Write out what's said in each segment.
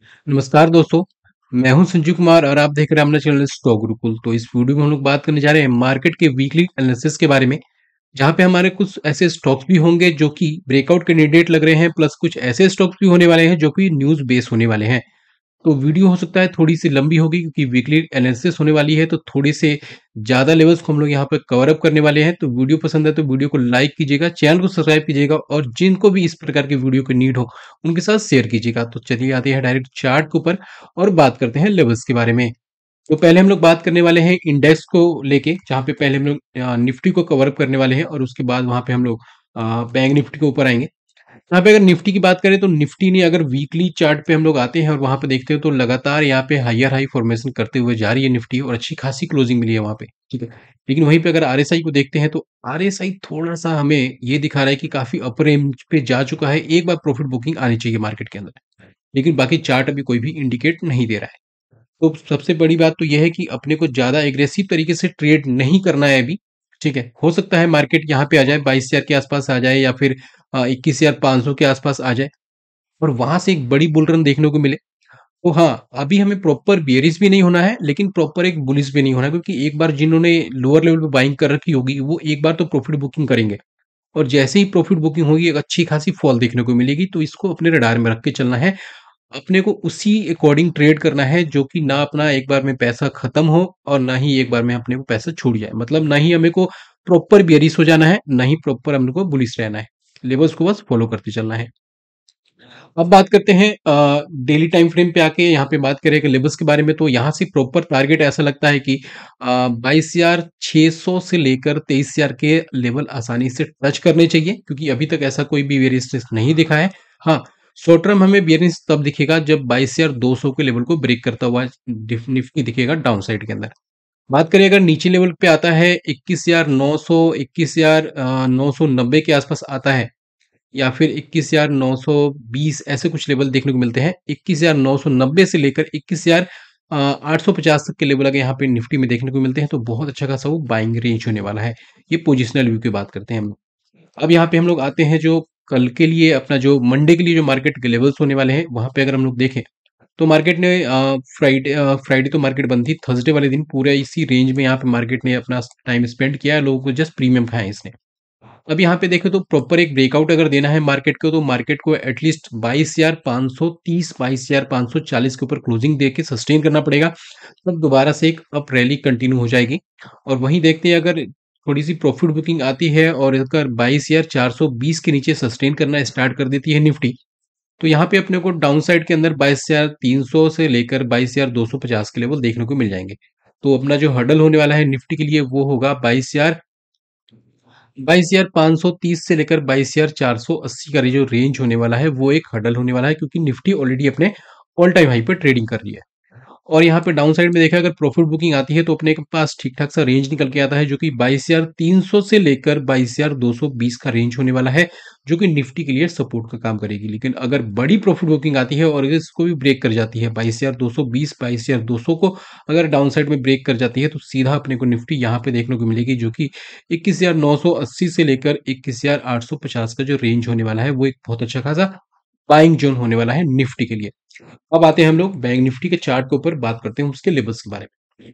नमस्कार दोस्तों। मैं हूं संजीव कुमार और आप देख रहे हैं अपना चैनल स्टॉक गुरुकुल। तो इस वीडियो में हम लोग बात करने जा रहे हैं मार्केट के वीकली एनालिसिस के बारे में, जहां पे हमारे कुछ ऐसे स्टॉक्स भी होंगे जो कि ब्रेकआउट कैंडिडेट लग रहे हैं, प्लस कुछ ऐसे स्टॉक्स भी होने वाले हैं जो कि न्यूज बेस होने वाले हैं। तो वीडियो हो सकता है थोड़ी-सी लंबी होगी क्योंकि वीकली एनालिसिस होने वाली है, तो थोड़े से ज़्यादा लेवल्स को हम लोग यहाँ पे कवर अप करने वाले हैं। तो वीडियो पसंद है तो वीडियो को लाइक कीजिएगा, चैनल को सब्सक्राइब कीजिएगा और जिनको भी इस प्रकार की वीडियो की नीड हो, उनके साथ शेयर कीजिएगा। तो चलिए आते हैं डायरेक्ट चार्ट के ऊपर और बात करते हैं लेवल्स के बारे में। तो पहले हम लोग बात करने वाले हैं इंडेक्स को लेके, जहाँ पे पहले हम लोग निफ्टी को कवर अप करने वाले हैं और उसके बाद वहाँ पे हम लोग बैंक निफ्टी के ऊपर आएँगे। यहाँ पे अगर निफ्टी की बात करें तो निफ्टी ने अगर वीकली चार्ट पे हम लोग आते हैं और वहां पे देखते हैं तो लगातार यहाँ पे हायर हाई फॉर्मेशन करते हुए जा रही है निफ्टी और अच्छी खासी क्लोजिंग मिली है वहां पे। ठीक है। लेकिन वहीं पे अगर आरएसआई को देखते हैं तो आरएसआई थोड़ा सा हमें ये दिखा रहा है कि काफी अपर रेंज पे जा चुका है, एक बार प्रॉफिट बुकिंग आनी चाहिए मार्केट के अंदर। लेकिन बाकी चार्ट अभी कोई भी इंडिकेट नहीं दे रहा है। तो सबसे बड़ी बात तो यह है कि अपने को ज़्यादा एग्रेसिव तरीके से ट्रेड नहीं करना है अभी, ठीक है? हो सकता है मार्केट यहाँ पे आ जाए 22,000 के आसपास आ जाए या फिर 21,500 के आसपास आ जाए और वहाँ से एक बड़ी बुल रन देखने को मिले। तो हाँ, अभी हमें प्रॉपर बेयरिश भी नहीं होना है, लेकिन प्रॉपर एक बुलिश भी नहीं होना है क्योंकि एक बार जिन्होंने लोअर लेवल पे बाइंग कर रखी होगी, वो एक बार तो प्रॉफिट बुकिंग करेंगे और जैसे ही प्रॉफिट बुकिंग होगी, एक अच्छी खासी फॉल देखने को मिलेगी, तो इसको अपने रडार में रख के चलना है। अपने को उसी अकॉर्डिंग ट्रेड करना है जो कि ना अपना एक बार में पैसा खत्म हो और ना ही एक बार में अपने को पैसा छूट जाए। मतलब ना ही हमें को प्रॉपर बेयरिश हो जाना है, ना ही प्रॉपर हमने को बुलिश रहना है। लेवल्स को बस फॉलो करते चलना है। अब बात करते हैं डेली टाइम फ्रेम पे आके यहाँ पे बात करें कि लेवल्स के बारे में, तो यहाँ से प्रॉपर टारगेट ऐसा लगता है कि 22,600 से लेकर 23,000 के लेवल आसानी से टच करने चाहिए क्योंकि अभी तक ऐसा कोई भी बेयरिश नहीं दिखा है। हाँ, शॉर्ट टर्म हमें बेयरिश तब दिखेगा जब 22,200 के लेवल को ब्रेक करता हुआ निफ्टी दिखेगा डाउन साइड के अंदर। बात करें अगर नीचे लेवल पे आता है 21,900, 21,990 के आसपास आता है या फिर 21,920 ऐसे कुछ लेवल देखने को मिलते हैं। 21,990 से लेकर 21,850 तक के लेवल अगर यहाँ पे निफ्टी में देखने को मिलते हैं तो बहुत अच्छा खासा वो बाइंग रेंज होने वाला है। ये पोजिशनल व्यू की बात करते हैं हम। अब यहाँ पे हम लोग आते हैं जो कल के लिए अपना जो मंडे के लिए जो मार्केट के लेवल्स होने वाले हैं, वहाँ पे अगर हम लोग देखें तो मार्केट ने फ्राइडे तो मार्केट बंद थी, थर्सडे वाले दिन पूरा इसी रेंज में यहाँ पे मार्केट ने अपना टाइम स्पेंड किया है, लोगों को जस्ट प्रीमियम खाया है इसने। अब यहाँ पे देखें तो प्रॉपर एक ब्रेकआउट अगर देना है मार्केट को तो मार्केट को एटलीस्ट 22,530 22,540 के ऊपर क्लोजिंग दे के सस्टेन करना पड़ेगा, तब दोबारा से एक अप रैली कंटिन्यू हो जाएगी। और वहीं देखते हैं अगर थोड़ी सी प्रॉफिट बुकिंग आती है और अगर 22,420 के नीचे सस्टेन करना स्टार्ट कर देती है निफ्टी, तो यहाँ पे अपने को डाउन साइड के अंदर 22,300 से लेकर 22,250 के लेवल देखने को मिल जाएंगे। तो अपना जो हडल होने वाला है निफ्टी के लिए वो होगा 22,530 से लेकर 22,480 का जो रेंज होने वाला है वो एक हडल होने वाला है क्योंकि निफ्टी ऑलरेडी अपने ऑल टाइम हाई पर ट्रेडिंग कर रही है। और यहाँ पे डाउन साइड में देखा अगर प्रॉफिट बुकिंग आती है तो अपने के पास ठीक-ठाक सा रेंज निकल के आता है जो कि 22,300 से लेकर 22,220 का रेंज होने वाला है, जो कि निफ्टी के लिए सपोर्ट का काम करेगी। लेकिन अगर बड़ी प्रॉफिट बुकिंग आती है और अगर इसको भी ब्रेक कर जाती है 22,220 22,200 को अगर डाउन साइड में ब्रेक कर जाती है तो सीधा अपने को निफ्टी यहाँ पे देखने को मिलेगी जो कि 21,980 से लेकर 21,850 का जो रेंज होने वाला है वो एक बहुत अच्छा खासा बाइंग जोन होने वाला है निफ्टी के लिए। अब आते हैं हम लोग बैंक निफ्टी के चार्ट के ऊपर बात करते हैं उसके लेवल्स के बारे में।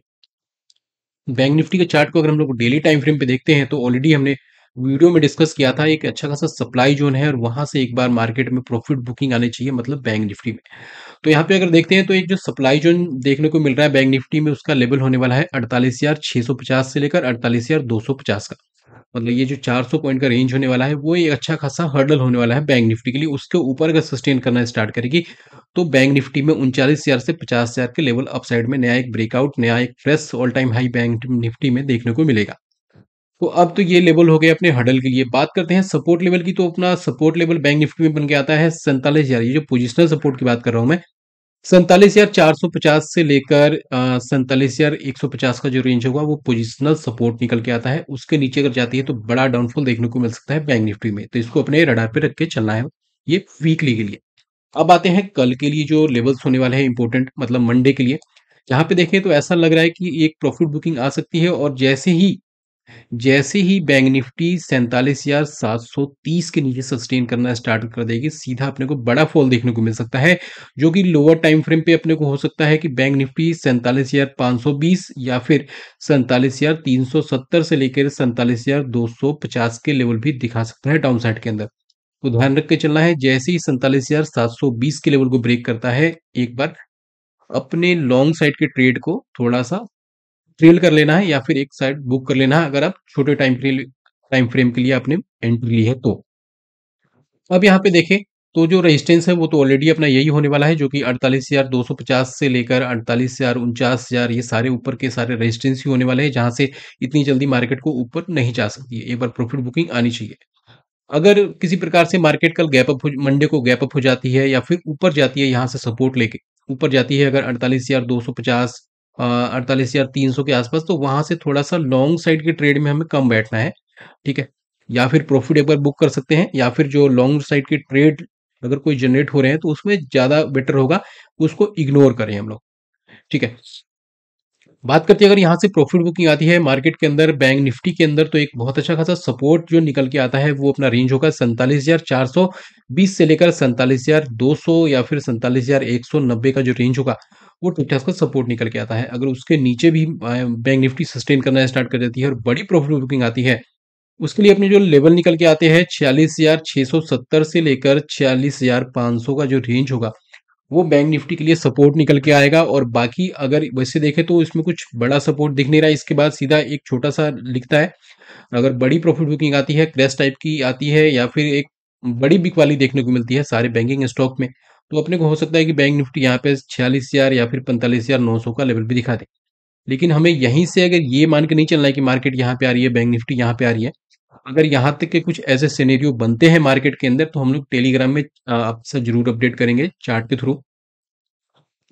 बैंक निफ्टी के चार्ट को अगर हम लोग डेली टाइम फ्रेम पे देखते हैं तो ऑलरेडी हमने वीडियो में डिस्कस किया था, एक अच्छा खासा सप्लाई जोन है और वहां से एक बार मार्केट में प्रॉफिट बुकिंग आनी चाहिए, मतलब बैंक निफ्टी में। तो यहाँ पे अगर देखते हैं तो एक जो सप्लाई जोन देखने को मिल रहा है बैंक निफ्टी में उसका लेवल होने वाला है 48,650 से लेकर 48,250 का। मतलब ये जो 400 पॉइंट का रेंज होने वाला है वो एक अच्छा खासा हर्डल होने वाला है बैंक निफ्टी के लिए। उसके ऊपर अगर सस्टेन करना स्टार्ट करेगी तो बैंक निफ्टी में 39,000 से 50,000 के लेवल अपसाइड में नया एक ब्रेकआउट, नया एक fresh all time high bank Nifty में देखने को मिलेगा। तो अब तो ये लेवल हो गए अपने हडल के लिए। बात करते हैं सपोर्ट लेवल की, तो अपना सपोर्ट लेवल बैंक निफ्टी में बन के आता है 47,000। ये जो पोजिशनल सपोर्ट की बात कर रहा हूँ मैं, 47,450 से लेकर 47,150 का जो रेंज होगा वो पोजिशनल सपोर्ट निकल के आता है। उसके नीचे अगर जाती है तो बड़ा डाउनफॉल देखने को मिल सकता है बैंक निफ्टी में, तो इसको अपने रडार पे रख के चलना है, ये वीकली के लिए। अब आते हैं कल के लिए जो लेवल्स होने वाले हैं इंपॉर्टेंट, मतलब मंडे के लिए। यहाँ पे देखें तो ऐसा लग रहा है कि एक प्रॉफिट बुकिंग आ सकती है और जैसे ही जैसे ही बैंक निफ्टी 47,730 के नीचे सस्टेन करना स्टार्ट कर देगी, सीधा अपने को बड़ा फॉल देखने को मिल सकता है, जो कि लोअर टाइम फ्रेम पे अपने को हो सकता है कि बैंक निफ्टी 47,520 या फिर 47,370 से लेकर 47,250 के लेवल भी दिखा सकता है डाउन साइड के अंदर। तो ध्यान रख के चलना है, जैसे ही 47,720 के लेवल को ब्रेक करता है, एक बार अपने लॉन्ग साइड के ट्रेड को थोड़ा सा ट्रेल कर लेना है या फिर एक साइड बुक कर लेना है, अगर आप छोटे टाइम फ्रेम के लिए आपने एंट्री ली है तो। अब यहाँ पे देखें, तो जो रेजिस्टेंस है वो तो ऑलरेडी अपना यही होने वाला है, जो कि 48,250 से लेकर 48,000 49,000 ये सारे ऊपर के सारे रेजिस्टेंस ही होने वाले हैं, जहां से इतनी जल्दी मार्केट को ऊपर नहीं जा सकती है। एक बार प्रॉफिट बुकिंग आनी चाहिए। अगर किसी प्रकार से मार्केट कल गैप अप हो, मंडे को गैप अप हो जाती है या फिर ऊपर जाती है, यहाँ से सपोर्ट लेके ऊपर जाती है, अगर 48,250 48,300 के आसपास, तो वहां से थोड़ा सा लॉन्ग साइड के ट्रेड में हमें कम बैठना है। ठीक है, या फिर प्रॉफिट एक बार बुक कर सकते हैं, या फिर जो लॉन्ग साइड के ट्रेड अगर कोई जनरेट हो रहे हैं तो उसमें ज्यादा बेटर होगा उसको इग्नोर करें हम लोग। ठीक है, बात करते हैं अगर यहाँ से प्रॉफिट बुकिंग आती है मार्केट के अंदर, बैंक निफ्टी के अंदर, तो एक बहुत अच्छा खासा सपोर्ट जो निकल के आता है वो अपना रेंज होगा 47,420 से लेकर 47,200 या फिर 47,190 का जो रेंज होगा, वो ठीक ठाक का सपोर्ट निकल के आता है। अगर उसके नीचे भी बैंक निफ्टी सस्टेन करना स्टार्ट कर देती है और बड़ी प्रॉफिट बुकिंग आती है, उसके लिए अपने जो लेवल निकल के आते हैं 46,670 से लेकर 46,500 का जो रेंज होगा, वो बैंक निफ्टी के लिए सपोर्ट निकल के आएगा। और बाकी अगर वैसे देखें तो इसमें कुछ बड़ा सपोर्ट दिख नहीं रहा है, इसके बाद सीधा एक छोटा सा लिखता है। अगर बड़ी प्रॉफिट बुकिंग आती है, क्रैश टाइप की आती है, या फिर एक बड़ी बिक वाली देखने को मिलती है सारे बैंकिंग स्टॉक में, तो अपने को हो सकता है कि बैंक निफ्टी यहाँ पे 46,000 या फिर 45,900 का लेवल भी दिखा दे। लेकिन हमें यहीं से अगर ये मान के नहीं चलना है कि मार्केट यहाँ पे आ रही है, बैंक निफ्टी यहाँ पे आ रही है। अगर यहाँ तक के कुछ ऐसे सिनेरियो बनते हैं मार्केट के अंदर, तो हम लोग टेलीग्राम में आपसे जरूर अपडेट करेंगे चार्ट के थ्रू।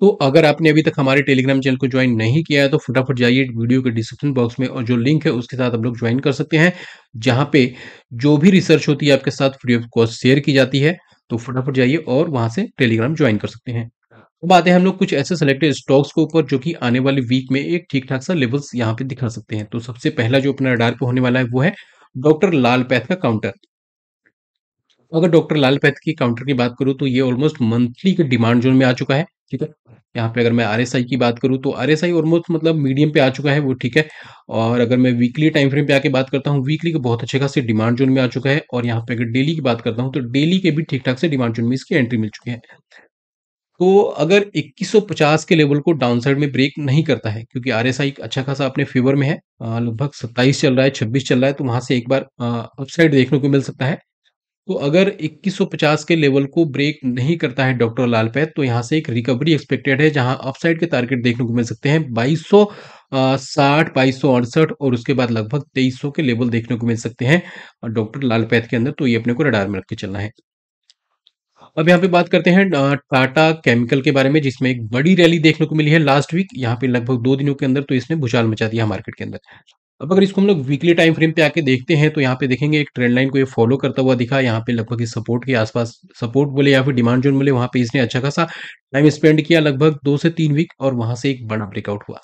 तो अगर आपने अभी तक हमारे टेलीग्राम चैनल को ज्वाइन नहीं किया है तो फटाफट जाइए वीडियो के डिस्क्रिप्शन बॉक्स में, और जो लिंक है उसके साथ आप लोग ज्वाइन कर सकते हैं, जहां पे जो भी रिसर्च होती है आपके साथ फ्री ऑफ कॉस्ट शेयर की जाती है। तो फटाफट जाइए और वहां से टेलीग्राम ज्वाइन कर सकते हैं। अब आते हैं हम लोग कुछ ऐसे सेलेक्टेड स्टॉक्स के ऊपर जो कि आने वाले वीक में एक ठीक ठाक सा लेवल्स यहाँ पे दिखा सकते हैं। तो सबसे पहला जो अपना रडार पे होने वाला है वो है डॉक्टर लाल पैथ का काउंटर। अगर डॉक्टर लाल पैथ की काउंटर की बात करूँ तो ये ऑलमोस्ट मंथली के डिमांड जोन में आ चुका है। ठीक है, यहाँ पे अगर मैं आरएसआई की बात करूँ तो आरएसआई ऑलमोस्ट मतलब मीडियम पे आ चुका है, वो ठीक है। और अगर मैं वीकली टाइम फ्रेम पे आके बात करता हूँ, वीकली के बहुत अच्छे खासे डिमांड जोन में आ चुका है। और यहाँ पे अगर डेली की बात करता हूँ तो डेली के भी ठीक ठाक से डिमांड जोन में इसकी एंट्री मिल चुकी है। तो अगर 2150 के लेवल को डाउन साइड में ब्रेक नहीं करता है, क्योंकि आरएसआई अच्छा खासा अपने फेवर में है, लगभग 27 चल रहा है, 26 चल रहा है, तो वहां से एक बार अपसाइड देखने को मिल सकता है। तो अगर 2150 के लेवल को ब्रेक नहीं करता है डॉक्टर लाल पैथ, तो यहाँ से एक रिकवरी एक्सपेक्टेड है, जहां अपसाइड के टारगेट देखने को मिल सकते हैं 2260 2268, और उसके बाद लगभग 2300 के लेवल देखने को मिल सकते हैं डॉक्टर लाल पैथ के अंदर। तो ये अपने को रडार में रख के चलना है। अब यहाँ पे बात करते हैं टाटा केमिकल के बारे में, जिसमें एक बड़ी रैली देखने को मिली है लास्ट वीक, यहाँ पे लगभग 2 दिनों के अंदर, तो इसने भूचाल मचा दिया मार्केट के अंदर। अब अगर इसको हम लोग वीकली टाइम फ्रेम पे आके देखते हैं तो यहाँ पे देखेंगे एक ट्रेंड लाइन को ये फॉलो करता हुआ दिखा, यहाँ पे लगभग इस सपोर्ट के आसपास, सपोर्ट बोले या फिर डिमांड जोन बोले, वहां पे इसने अच्छा खासा टाइम स्पेंड किया, लगभग 2 से 3 वीक, और वहां से एक बड़ा ब्रेकआउट हुआ।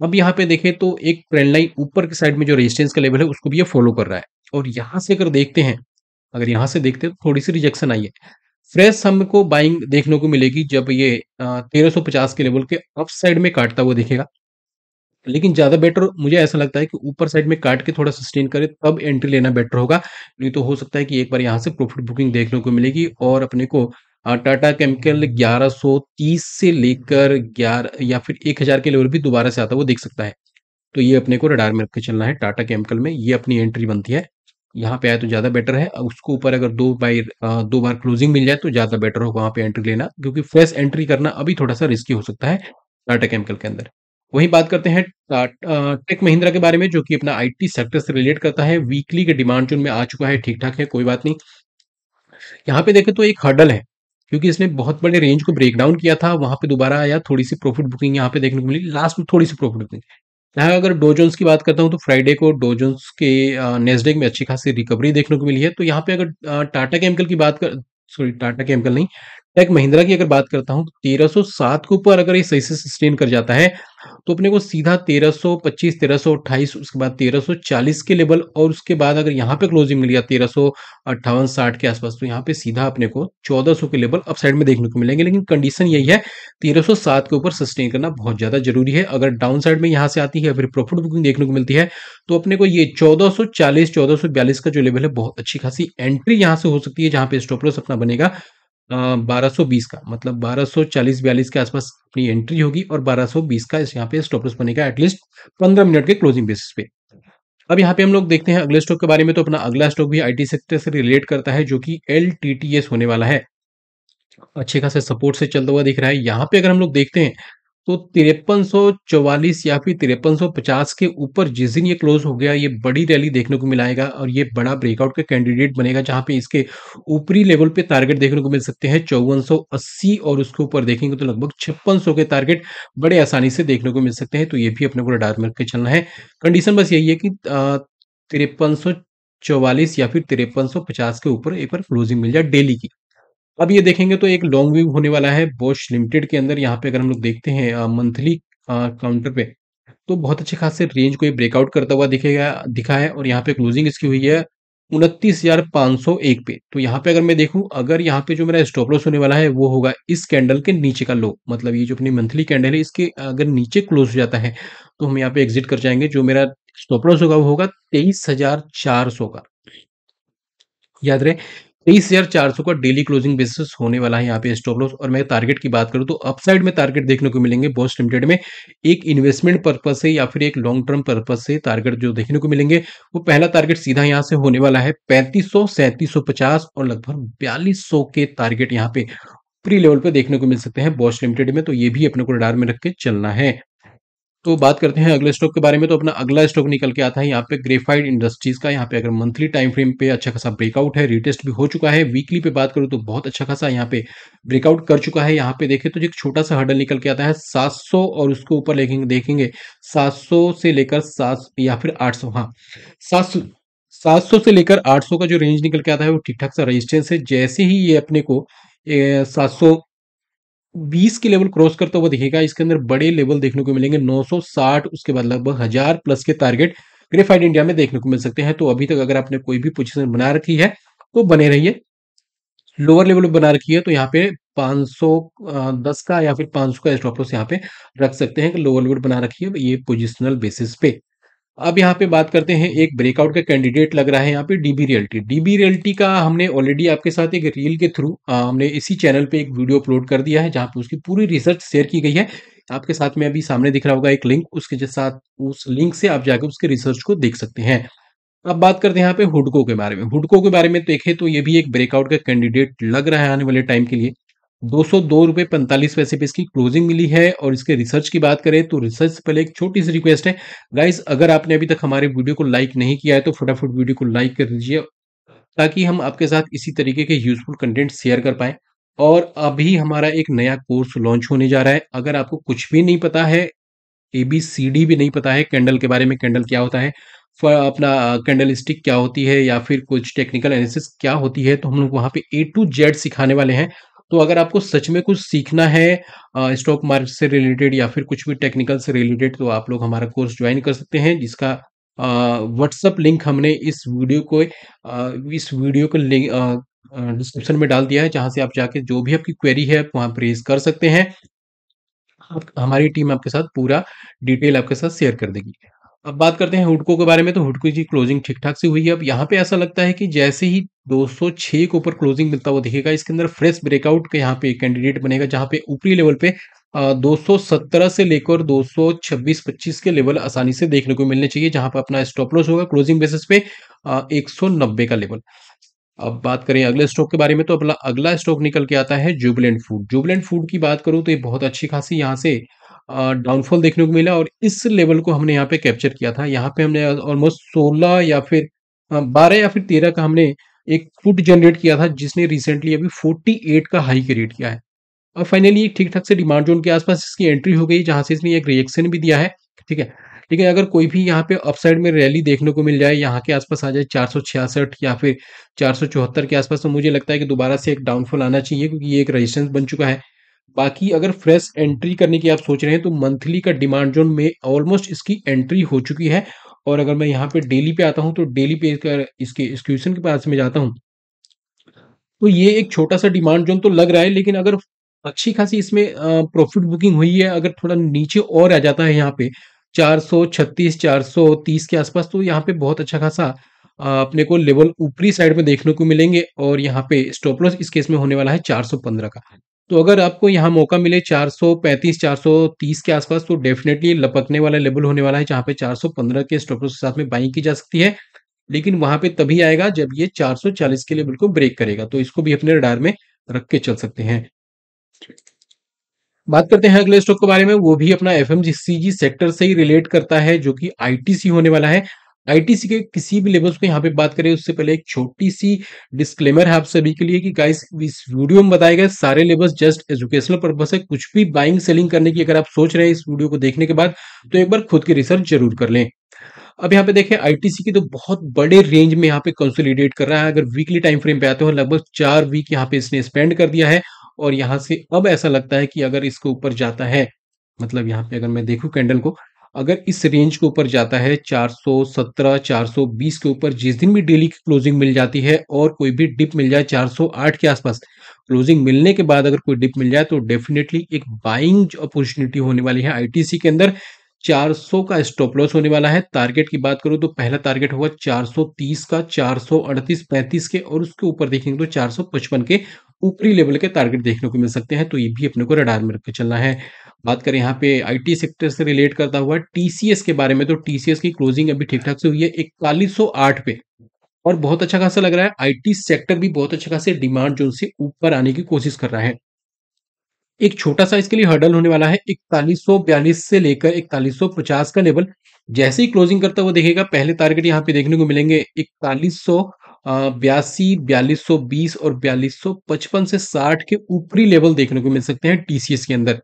अब यहाँ पे देखें तो एक ट्रेंड लाइन ऊपर की साइड में जो रेजिस्टेंस का लेवल है उसको भी ये फॉलो कर रहा है। और यहाँ से अगर देखते हैं, अगर यहाँ से देखते हैं तो थोड़ी सी रिजेक्शन आई है। फ्रेश हमको बाइंग देखने को मिलेगी जब ये 1350 के लेवल के अप साइड में काटता हुआ दिखेगा। लेकिन ज़्यादा बेटर मुझे ऐसा लगता है कि ऊपर साइड में काट के थोड़ा सस्टेन करे तब एंट्री लेना बेटर होगा। नहीं तो हो सकता है कि एक बार यहाँ से प्रॉफिट बुकिंग देखने को मिलेगी, और अपने को टाटा केमिकल 1130 से लेकर 11 या फिर 1000 के लेवल भी दोबारा से आता है वो दिख सकता है। तो ये अपने को रडार में रख के चलना है। टाटा केमिकल में ये अपनी एंट्री बनती है, यहाँ पे आए तो ज़्यादा बेटर है। उसको ऊपर अगर 2 बार क्लोजिंग मिल जाए तो ज़्यादा बेटर होगा वहाँ पे एंट्री लेना, क्योंकि फ्रेश एंट्री करना अभी थोड़ा सा रिस्की हो सकता है टाटा केमिकल के अंदर। वहीं बात करते हैं टेक महिंद्रा के बारे में, जो कि अपना आईटी सेक्टर से रिलेट करता है। वीकली के डिमांड जोन में आ चुका है, ठीक ठाक है, कोई बात नहीं। यहाँ पे देखें तो एक हर्डल है, क्योंकि इसने बहुत बड़े रेंज को ब्रेक डाउन किया था, वहां पे दोबारा आया, थोड़ी सी प्रॉफिट बुकिंग यहाँ पे देखने को मिली, लास्ट में थोड़ी सी प्रॉफिट बुकिंग। यहाँ अगर डो जोन्स की बात करता हूँ तो फ्राइडे को डो जोन्स के नेस्डेक में अच्छी खासी रिकवरी देखने को मिली है। तो यहाँ पे अगर टाटा केमिकल की बात कर, सॉरी टाटा केमिकल नहीं, टेक महिंद्रा की अगर बात करता हूँ तो 1307 के ऊपर अगर ये सही से सस्टेन कर जाता है तो अपने को सीधा 1325 1328 उसके बाद 1340 के लेवल, और उसके बाद अगर यहाँ पे क्लोजिंग मिल गया 1358-60 के आसपास, तो यहाँ पे सीधा अपने को 1400 के लेवल अपसाइड में देखने को मिलेंगे। लेकिन कंडीशन यही है, 1307 के ऊपर सस्टेन करना बहुत ज्यादा जरूरी है। अगर डाउन साइड में यहाँ से आती है फिर प्रॉफिट बुकिंग देखने को मिलती है तो अपने को ये 1440 1442 का जो लेवल है बहुत अच्छी खासी एंट्री यहाँ से हो सकती है, जहां पे स्टॉप लॉस अपना बनेगा 1220 का, मतलब 1240-42 के आसपास अपनी एंट्री होगी और 1220 का इस यहाँ पे स्टॉप लॉस बनेगा एटलीस्ट 15 मिनट के क्लोजिंग बेसिस पे। अब यहाँ पे हम लोग देखते हैं अगले स्टॉक के बारे में। तो अपना अगला स्टॉक भी आईटी सेक्टर से रिलेट करता है, जो कि एलटीटीएस होने वाला है। अच्छे खासे सपोर्ट से चलता हुआ दिख रहा है। यहाँ पे अगर हम लोग देखते हैं तो 5344 या फिर 5350 के ऊपर जिस दिन ये क्लोज हो गया, ये बड़ी रैली देखने को मिलाएगा और ये बड़ा ब्रेकआउट का कैंडिडेट बनेगा, जहां पे इसके ऊपरी लेवल पे टारगेट देखने को मिल सकते हैं 5480, और उसके ऊपर देखेंगे तो लगभग 5600 के टारगेट बड़े आसानी से देखने को मिल सकते हैं। तो ये भी अपने को रडार में रख के चलना है। कंडीशन बस यही है कि 5344 या फिर 5350 के ऊपर एक बार क्लोजिंग मिल जाए डेली की। अब ये देखेंगे तो एक लॉन्ग व्यू होने वाला है बॉश लिमिटेड के अंदर। यहाँ पे अगर हम लोग देखते हैं मंथली काउंटर पे, तो बहुत अच्छे खासे रेंज को ये ब्रेकआउट करता हुआ दिखा है, और यहाँ पे क्लोजिंग इसकी हुई है 29,501 पे। तो यहाँ पे अगर मैं देखूं, अगर यहाँ पे जो मेरा स्टॉप लॉस होने वाला है वो होगा इस कैंडल के नीचे का लो, मतलब ये जो अपनी मंथली कैंडल है इसके अगर नीचे क्लोज हो जाता है तो हम यहाँ पे एग्जिट कर जाएंगे। जो मेरा स्टॉप लॉस होगा वो होगा 23,400 का। याद रहे, 23,400 का डेली क्लोजिंग बेसिस होने वाला है यहाँ पे स्टॉप लॉस। और मैं टारगेट की बात करूँ तो अपसाइड में टारगेट देखने को मिलेंगे बॉश लिमिटेड में, एक इन्वेस्टमेंट पर्पज से या फिर एक लॉन्ग टर्म पर्पज से टारगेट जो देखने को मिलेंगे, वो पहला टारगेट सीधा यहाँ से होने वाला है 3500 3750, और लगभग 4200 के टारगेट यहाँ पे प्री लेवल पे देखने को मिल सकते हैं बॉश लिमिटेड में। तो ये भी अपने को रडार में रख के चलना है। तो बात करते हैं अगले स्टॉक के बारे में। तो अपना अगला स्टॉक निकल के आता है यहाँ पे ग्रेफाइट इंडस्ट्रीज का। यहाँ पे अगर मंथली टाइम फ्रेम पे अच्छा खासा ब्रेकआउट है, रिटेस्ट भी हो चुका है। वीकली पे बात करूँ तो बहुत अच्छा खासा यहाँ पे ब्रेकआउट कर चुका है। यहाँ पे देखें तो एक छोटा सा हर्डल निकल के आता है 700, और उसके ऊपर देखेंगे 700 से लेकर 7 या फिर 800, हाँ 700 700 से लेकर 800 का जो रेंज निकल के आता है वो ठीक ठाक सा रेजिस्टेंस है। जैसे ही ये अपने को 720 के लेवल क्रॉस करता हुआ दिखेगा, इसके अंदर बड़े लेवल देखने को मिलेंगे 960, उसके बाद लगभग 1000 प्लस के टारगेट ग्रेफाइट इंडिया में देखने को मिल सकते हैं। तो अभी तक अगर आपने कोई भी पोजीशन बना रखी है तो बने रहिए। लोअर लेवल पे बना रखी है तो यहाँ पे 510 का या फिर 500 का स्टॉप लॉस यहाँ पे रख सकते हैं कि लोअर लेवल बना रखी है ये पोजिशनल बेसिस पे। अब यहाँ पे बात करते हैं, एक ब्रेकआउट का कैंडिडेट लग रहा है यहाँ पे डीबी रियल्टी। डीबी रियल्टी का हमने ऑलरेडी आपके साथ एक रील के थ्रू हमने इसी चैनल पे एक वीडियो अपलोड कर दिया है, जहाँ पे उसकी पूरी रिसर्च शेयर की गई है। आपके साथ में अभी सामने दिख रहा होगा एक लिंक, उसके साथ उस लिंक से आप जाकर उसके रिसर्च को देख सकते हैं। अब बात करते हैं यहाँ पे हुडको के बारे में। हुडको के बारे में देखें तो ये भी एक ब्रेकआउट का कैंडिडेट लग रहा है आने वाले टाइम के लिए। 202 रुपये 45 पैसे पे इसकी क्लोजिंग मिली है। और इसके रिसर्च की बात करें तो रिसर्च से पहले एक छोटी सी रिक्वेस्ट है गाइस, अगर आपने अभी तक हमारे वीडियो को लाइक नहीं किया है तो फटाफट वीडियो को लाइक कर दीजिए, ताकि हम आपके साथ इसी तरीके के यूजफुल कंटेंट शेयर कर पाए। और अभी हमारा एक नया कोर्स लॉन्च होने जा रहा है। अगर आपको कुछ भी नहीं पता है, ABCD भी नहीं पता है कैंडल के बारे में, कैंडल क्या होता है, अपना कैंडल स्टिक क्या होती है, या फिर कुछ टेक्निकल एनालिसिस क्या होती है, तो हम लोग वहाँ पे A to Z सिखाने वाले हैं। तो अगर आपको सच में कुछ सीखना है स्टॉक मार्केट से रिलेटेड या फिर कुछ भी टेक्निकल से रिलेटेड, तो आप लोग हमारा कोर्स ज्वाइन कर सकते हैं, जिसका व्हाट्सअप लिंक हमने इस वीडियो को लिंक डिस्क्रिप्शन में डाल दिया है, जहाँ से आप जाके जो भी आपकी क्वेरी है आप वहाँ पे रेज कर सकते हैं। हमारी टीम आपके साथ पूरा डिटेल आपके साथ शेयर कर देगी। अब बात करते हैं हुडको के बारे में। तो हुडको की क्लोजिंग ठीक ठाक से हुई है। अब यहाँ पे ऐसा लगता है कि जैसे ही 206 के ऊपर क्लोजिंग मिलता हुआ दिखेगा, इसके अंदर फ्रेश ब्रेकआउट का यहाँ पे कैंडिडेट बनेगा, जहाँ पे ऊपरी लेवल पे 217 से लेकर 226-25 के लेवल आसानी से देखने को मिलने चाहिए, जहां पर अपना स्टॉप लॉस होगा क्लोजिंग बेसिस पे 190 का लेवल। अब बात करें अगले स्टॉक के बारे में। तो अपना अगला स्टॉक निकल के आता है जुबिलेंट फूड। जुबिलेंट फूड की बात करूं तो ये बहुत अच्छी खासी यहाँ से डाउनफॉल देखने को मिला, और इस लेवल को हमने यहाँ पे कैप्चर किया था। यहाँ पे हमने ऑलमोस्ट 16 या फिर 12 या फिर 13 का हमने एक फुट जनरेट किया था, जिसने रिसेंटली अभी 48 का हाई क्रिएट किया है। और फाइनली ठीक ठाक से डिमांड जोन के आसपास इसकी एंट्री हो गई, जहां से इसने एक रिएक्शन भी दिया है। ठीक है, लेकिन अगर कोई भी यहाँ पे अपसाइड में रैली देखने को मिल जाए, यहाँ के आसपास आ जाए 466 या फिर 474 के आसपास, तो मुझे लगता है कि दोबारा से एक डाउनफॉल आना चाहिए, क्योंकि ये एक रेजिस्टेंस बन चुका है। बाकी अगर फ्रेश एंट्री करने की आप सोच रहे हैं तो मंथली का डिमांड जोन में ऑलमोस्ट इसकी एंट्री हो चुकी है। और अगर मैं यहाँ पे डेली पे आता हूँ तो डेली पे इसके एक्सक्यूशन के पास में जाता हूँ, तो ये एक छोटा-सा डिमांड ज़ोन तो लग रहा है, लेकिन अगर अच्छी खासी इसमें प्रॉफिट बुकिंग हुई है, अगर थोड़ा नीचे और आ जाता है यहाँ पे 436 430 के आसपास, तो यहाँ पे बहुत अच्छा खासा अपने को लेवल ऊपरी साइड में देखने को मिलेंगे, और यहाँ पे स्टॉप लॉस इस केस में होने वाला है 415 का। तो अगर आपको यहाँ मौका मिले 435 430 के आसपास, तो डेफिनेटली लपकने वाला लेवल होने वाला है, जहाँ पे 415 के स्टॉप लॉस के साथ में बाइंग की जा सकती है। लेकिन वहां पे तभी आएगा जब ये 440 के लेवल को ब्रेक करेगा, तो इसको भी अपने रडार में रख के चल सकते हैं। बात करते हैं अगले स्टॉक के बारे में, वो भी अपना एफएमसीजी सेक्टर से ही रिलेट करता है, जो कि आईटीसी होने वाला है। आईटीसी के किसी भी लेवल्स को यहाँ पे बात करें उससे पहले एक छोटी सी डिस्क्लेमर है आप सभी के लिए कि गाइस, इस वीडियो में बताए गए सारे लेवल्स जस्ट एजुकेशनल पर्पस है। कुछ भी बाइंग सेलिंग करने की अगर आप सोच रहे हैं इस वीडियो को देखने के बाद, तो एक बार खुद की रिसर्च जरूर कर लें। अब यहाँ पे देखें, आईटीसी की तो बहुत बड़े रेंज में यहाँ पे कंसोलिडेट कर रहा है। अगर वीकली टाइम फ्रेम पे आते हो, लगभग 4 वीक यहाँ पे इसने स्पेंड कर दिया है, और यहाँ से अब ऐसा लगता है कि अगर इसके ऊपर जाता है, मतलब यहाँ पे अगर मैं देखूं कैंडल को, अगर इस रेंज के ऊपर जाता है 417 420 के ऊपर, जिस दिन भी डेली की क्लोजिंग मिल जाती है और कोई भी डिप मिल जाए 408 के आसपास, क्लोजिंग मिलने के बाद अगर कोई डिप मिल जाए, तो डेफिनेटली एक बाइंग अपॉर्चुनिटी होने वाली है आईटीसी के अंदर। 400 का स्टॉप लॉस होने वाला है। टारगेट की बात करूं तो पहला टारगेट होगा 430 का, 438 35 के, और उसके ऊपर देखेंगे तो 455 के ऊपरी लेवल के टारगेट देखने को मिल सकते हैं, तो ये भी अपने को रडार में रख के चलना है। बात करें यहाँ पे आईटी सेक्टर से रिलेट करता हुआ टीसीएस के बारे में, तो टीसीएस की क्लोजिंग अभी ठीक ठाक से हुई है 4108 पे, और बहुत अच्छा खासा लग रहा है। आईटी सेक्टर भी बहुत अच्छे खासे डिमांड जोन से ऊपर आने की कोशिश कर रहा है। एक छोटा सा इसके लिए हर्डल होने वाला है 4142 से लेकर 4150 का लेवल। जैसे ही क्लोजिंग करता हुआ देखेगा, पहले टारगेट यहाँ पे देखने को मिलेंगे 4182 4220 और 4255 से 60 के ऊपरी लेवल देखने को मिल सकते हैं टीसीएस के अंदर।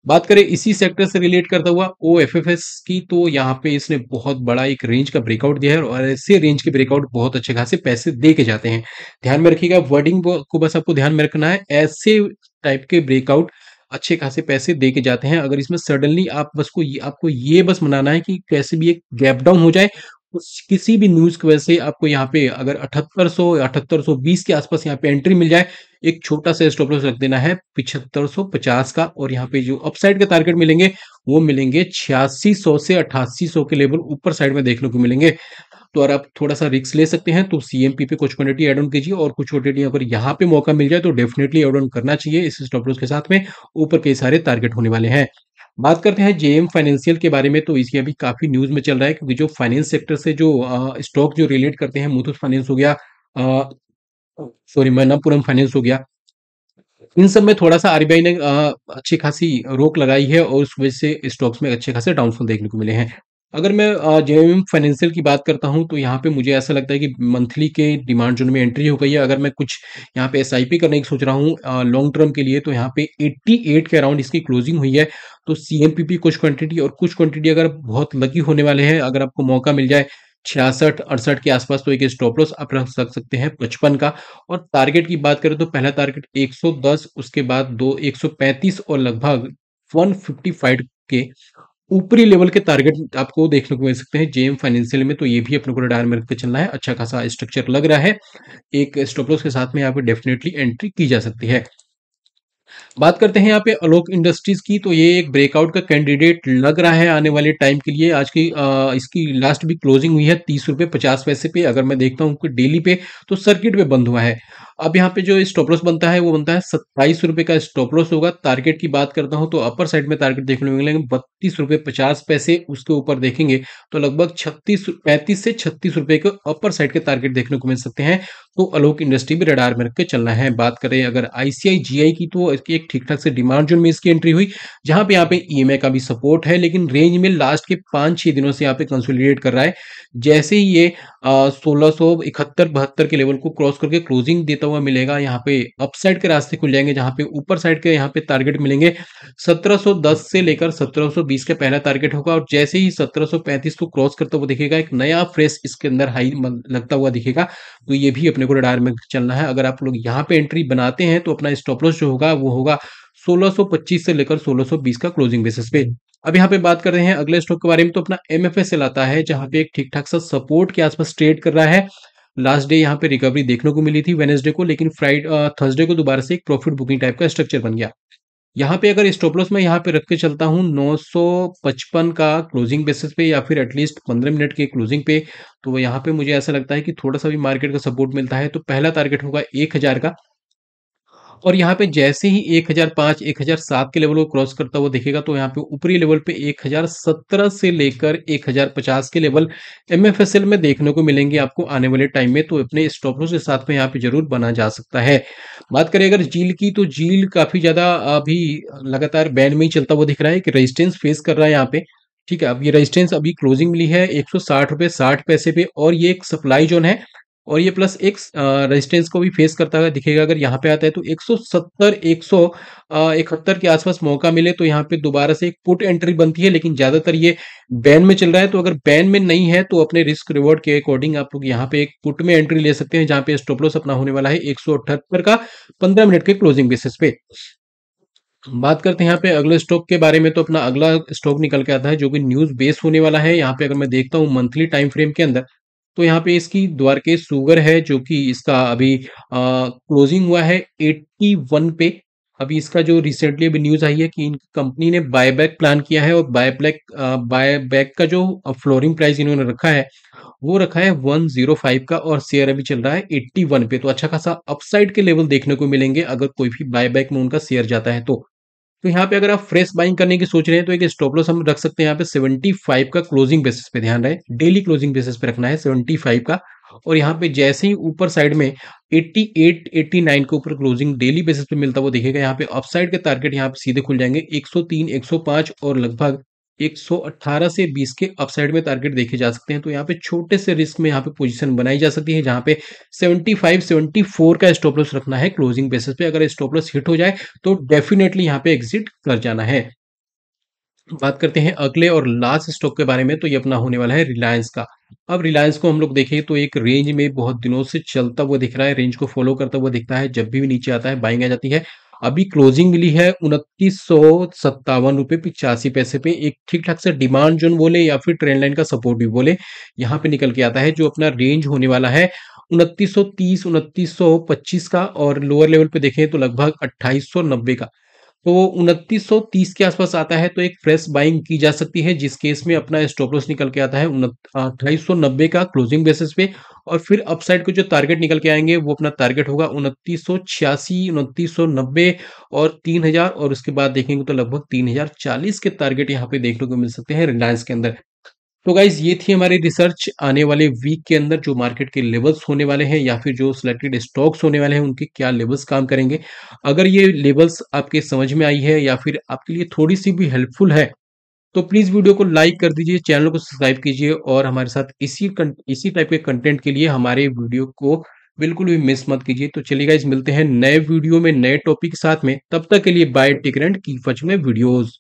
बात करें इसी सेक्टर से रिलेट करता हुआ ओएफएफएस की, तो यहाँ पे इसने बहुत बड़ा एक रेंज का ब्रेकआउट दिया है, और ऐसे रेंज के ब्रेकआउट बहुत अच्छे खासे पैसे दे के जाते हैं। ध्यान में रखिएगा, वर्डिंग को बस आपको ध्यान में रखना है। ऐसे टाइप के ब्रेकआउट अच्छे खासे पैसे दे के जाते हैं। अगर इसमें सडनली आप बस को आपको ये बस मनाना है कि कैसे भी एक गैप डाउन हो जाए, किसी भी न्यूज की वजह से आपको यहाँ पे अगर 7800 या 7820 के आसपास यहाँ पे एंट्री मिल जाए, एक छोटा सा स्टॉप लॉस रख देना है 7550 का, और यहाँ पे जो अपसाइड के टारगेट मिलेंगे वो मिलेंगे 8600 से 8800 के लेवल ऊपर साइड में देखने को मिलेंगे। तो अगर आप थोड़ा सा रिस्क ले सकते हैं तो सीएमपी पे कुछ क्वांटिटी एड ऑन कीजिए, और कुछ क्वांटिटी अगर यहाँ पे मौका मिल जाए तो डेफिनेटली एड ऑन करना चाहिए इस स्टॉप लॉस के साथ में। ऊपर कई सारे टारगेट होने वाले हैं। बात करते हैं जेएम फाइनेंशियल के बारे में, तो इसकी अभी काफी न्यूज में चल रहा है, क्योंकि जो फाइनेंस सेक्टर से जो स्टॉक जो रिलेट करते हैं, मुथूट फाइनेंस हो गया, सॉरी मनप्पुरम फाइनेंस हो गया, इन सब में थोड़ा सा आरबीआई ने अच्छी खासी रोक लगाई है, और उस वजह से स्टॉक्स में अच्छे खासे डाउनफॉल देखने को मिले हैं। अगर मैं जेएमएम फाइनेंशियल की बात करता हूं, तो यहाँ पे मुझे ऐसा लगता है कि मंथली के डिमांड जोन में एंट्री हो गई है। अगर मैं कुछ यहाँ पे एसआईपी करने की सोच रहा हूँ लॉन्ग टर्म के लिए, तो यहाँ पे 88 के अराउंड इसकी क्लोजिंग हुई है। तो सीएमपीपी कुछ क्वांटिटी और कुछ क्वांटिटी अगर बहुत लकी होने वाले हैं, अगर आपको मौका मिल जाए 66 68 के आसपास, तो एक स्टॉप लॉस आप रख सकते हैं 55 का। और टारगेट की बात करें तो पहला टारगेट 110, उसके बाद दो 135, और लगभग 155 के ऊपरी लेवल के टारगेट आपको देखने को मिल सकते हैं जेएम फाइनेंशियल में। तो ये भी अपने को रडार में रख के चलना है। अच्छा खासा स्ट्रक्चर लग रहा है, एक स्टॉप लॉस के साथ में यहाँ पे डेफिनेटली एंट्री की जा सकती है। बात करते हैं यहाँ पे आलोक इंडस्ट्रीज की, तो ये एक ब्रेकआउट का कैंडिडेट लग रहा है आने वाले टाइम के लिए। आज की इसकी लास्ट भी क्लोजिंग हुई है 30 रुपये 50 पैसे पे। अगर मैं देखता हूँ डेली पे, तो सर्किट पे बंद हुआ है। अब यहाँ पे जो स्टॉप लॉस बनता है वो बनता है 27 रुपये का स्टॉप लॉस होगा। टारगेट की बात करता हूँ तो अपर साइड में टारगेट देखने को मिलेंगे 32 रुपये 50 पैसे। उसके ऊपर देखेंगे तो लगभग 35 से 36 रुपये के अपर साइड के टारगेट देखने को मिल सकते हैं। तो आलोक इंडस्ट्री भी रडार में रख के चलना है। बात करें अगर आईसीआईजीआई की, तो एक एक ठीक-ठाक से डिमांड जोन में इसकी एंट्री हुई, जहाँ पे यहाँ पे ईएमआई का भी सपोर्ट है, लेकिन रेंज में लास्ट के 5-6 दिनों से यहाँ पे कंसोलिडेट कर रहा है। जैसे ही ये 1671-72 के लेवल को क्रॉस करके क्लोजिंग देता हुआ मिलेगा, यहाँ पे अपसाइड के रास्ते खुल जाएँगे, जहाँ पे ऊपर साइड के यहाँ पे टारगेट मिलेंगे 1710 से लेकर 1720 का पहला टारगेट होगा, और जैसे ही 1735 को क्रॉस करता हुआ दिखेगा, एक नया फ्रेश इसके अंदर हाई लगता हुआ दिखेगा, तो ये भी अपने को रडार में चलना है। अगर आप लोग यहाँ पे एंट्री बनाते हैं तो अपना स्टॉप लॉस जो होगा वो होगा 1625 से लेकर 1620 का क्लोजिंग बेसिस पे। अब यहाँ पे बात कर रहे हैं अगले स्टॉक के बारे में, तो अपना एमएफएसएल आता है, जहाँ पे एक ठीक ठाक सा सपोर्ट के आसपास ट्रेड कर रहा है। लास्ट डे यहाँ पे रिकवरी देखने को मिली थी वेनेसडे को, लेकिन थर्सडे को दोबारा से एक प्रॉफिट बुकिंग टाइप का स्ट्रक्चर बन गया। यहाँ पे अगर स्टॉप लॉस मैं यहाँ पे रख के चलता हूँ 955 का क्लोजिंग बेसिस पे, या फिर एटलीस्ट 15 मिनट के क्लोजिंग पे, तो यहाँ पे मुझे ऐसा लगता है कि थोड़ा सा भी मार्केट का सपोर्ट मिलता है, तो पहला टारगेट होगा 1000 का। और यहाँ पे जैसे ही 1005 1007 के लेवल को क्रॉस करता हुआ दिखेगा, तो यहाँ पे ऊपरी लेवल पे 1017 से लेकर 1050 के लेवल एमएफएसएल में देखने को मिलेंगे आपको आने वाले टाइम में, तो अपने स्टॉप लॉस के साथ में यहाँ पे जरूर बना जा सकता है। बात करें अगर जील की, तो जील काफी ज्यादा अभी लगातार बैंड में ही चलता हुआ दिख रहा है कि रेजिस्टेंस फेस कर रहा है यहाँ पे। ठीक है, अब ये रेजिस्टेंस अभी क्लोजिंग मिली है 160 रुपए 60 पैसे पे, और ये एक सप्लाई जोन है, और ये प्लस एक रेजिस्टेंस को भी फेस करता हुआ दिखेगा। अगर यहाँ पे आता है तो 170 171 के आसपास मौका मिले तो यहाँ पे दोबारा से एक पुट एंट्री बनती है, लेकिन ज्यादातर ये बैन में चल रहा है, तो अगर बैन में नहीं है तो अपने रिस्क रिवॉर्ड के अकॉर्डिंग आप लोग यहाँ पे एक पुट में एंट्री ले सकते हैं, जहाँ पे स्टॉप लॉस अपना होने वाला है 178 का 15 मिनट के क्लोजिंग बेसिस पे। बात करते हैं यहाँ पे अगले स्टॉक के बारे में, तो अपना अगला स्टॉक निकल के आता है जो कि न्यूज बेस होने वाला है। यहाँ पे अगर मैं देखता हूँ मंथली टाइम फ्रेम के अंदर, तो यहाँ पे इसकी द्वारकेश शुगर है, जो कि इसका अभी क्लोजिंग हुआ है 81 पे। अभी इसका जो रिसेंटली अभी न्यूज आई है कि इन कंपनी ने बायबैक प्लान किया है, और बायबैक का जो फ्लोरिंग प्राइस इन्होंने रखा है वो रखा है 105 का, और शेयर अभी चल रहा है 81 पे। तो अच्छा खासा अपसाइड के लेवल देखने को मिलेंगे अगर कोई भी बायबैक में उनका शेयर जाता है तो यहाँ पे अगर आप फ्रेश बाइंग करने की सोच रहे हैं तो एक स्टॉप लॉस हम रख सकते हैं यहाँ पे 75 का क्लोजिंग बेसिस पे। ध्यान रहे डेली क्लोजिंग बेसिस पे रखना है 75 का, और यहाँ पे जैसे ही ऊपर साइड में 88 89 के ऊपर क्लोजिंग डेली बेसिस पे मिलता हुआ दिखेगा, यहाँ पे अपसाइड के टारगेट यहाँ पे सीधे खुल जाएंगे 103 105 और लगभग 118 से 20 के अपसाइड में टारगेट देखे जा सकते हैं। तो यहाँ पे छोटे से रिस्क में यहाँ पे पोजीशन बनाई जा सकती है, जहाँ पे 75 74 का स्टॉप लॉस रखना है क्लोजिंग बेसिस पे। अगर स्टॉप लॉस हिट हो जाए तो डेफिनेटली यहाँ पे एग्जिट कर जाना है। बात करते हैं अगले और लास्ट स्टॉक के बारे में, तो ये अपना होने वाला है रिलायंस का। अब रिलायंस को हम लोग देखें तो एक रेंज में बहुत दिनों से चलता हुआ दिख रहा है, रेंज को फॉलो करता हुआ दिखता है, जब भी नीचे आता है बाइंग आ जाती है। अभी क्लोजिंग मिली है 2957 रुपए 85 पैसे पे, एक ठीक ठाक से डिमांड जोन बोले या फिर ट्रेंड लाइन का सपोर्ट भी बोले, यहाँ पे निकल के आता है, जो अपना रेंज होने वाला है 2930 2925 का, और लोअर लेवल पे देखें तो लगभग 2890 का। तो 2930 के आसपास आता है तो एक फ्रेश बाइंग की जा सकती है, जिस केस में अपना स्टॉप लॉस निकल के आता है 2890 का क्लोजिंग बेसिस पे, और फिर अपसाइड को जो टारगेट निकल के आएंगे वो अपना टारगेट होगा 2986 2990 और 3000, और उसके बाद देखेंगे तो लगभग 3040 के टारगेट यहाँ पे देखने को मिल सकते हैं रिलायंस के अंदर। तो गाइज ये थी हमारी रिसर्च आने वाले वीक के अंदर जो मार्केट के लेवल्स होने वाले हैं, या फिर जो सिलेक्टेड स्टॉक्स होने वाले हैं उनके क्या लेवल्स काम करेंगे। अगर ये लेवल्स आपके समझ में आई है या फिर आपके लिए थोड़ी सी भी हेल्पफुल है, तो प्लीज वीडियो को लाइक कर दीजिए, चैनल को सब्सक्राइब कीजिए, और हमारे साथ इसी टाइप के कंटेंट के लिए हमारे वीडियो को बिल्कुल भी मिस मत कीजिए। तो चलिए गाइज मिलते हैं नए वीडियो में नए टॉपिक के साथ में, तब तक के लिए bye take care and keep watching my videos.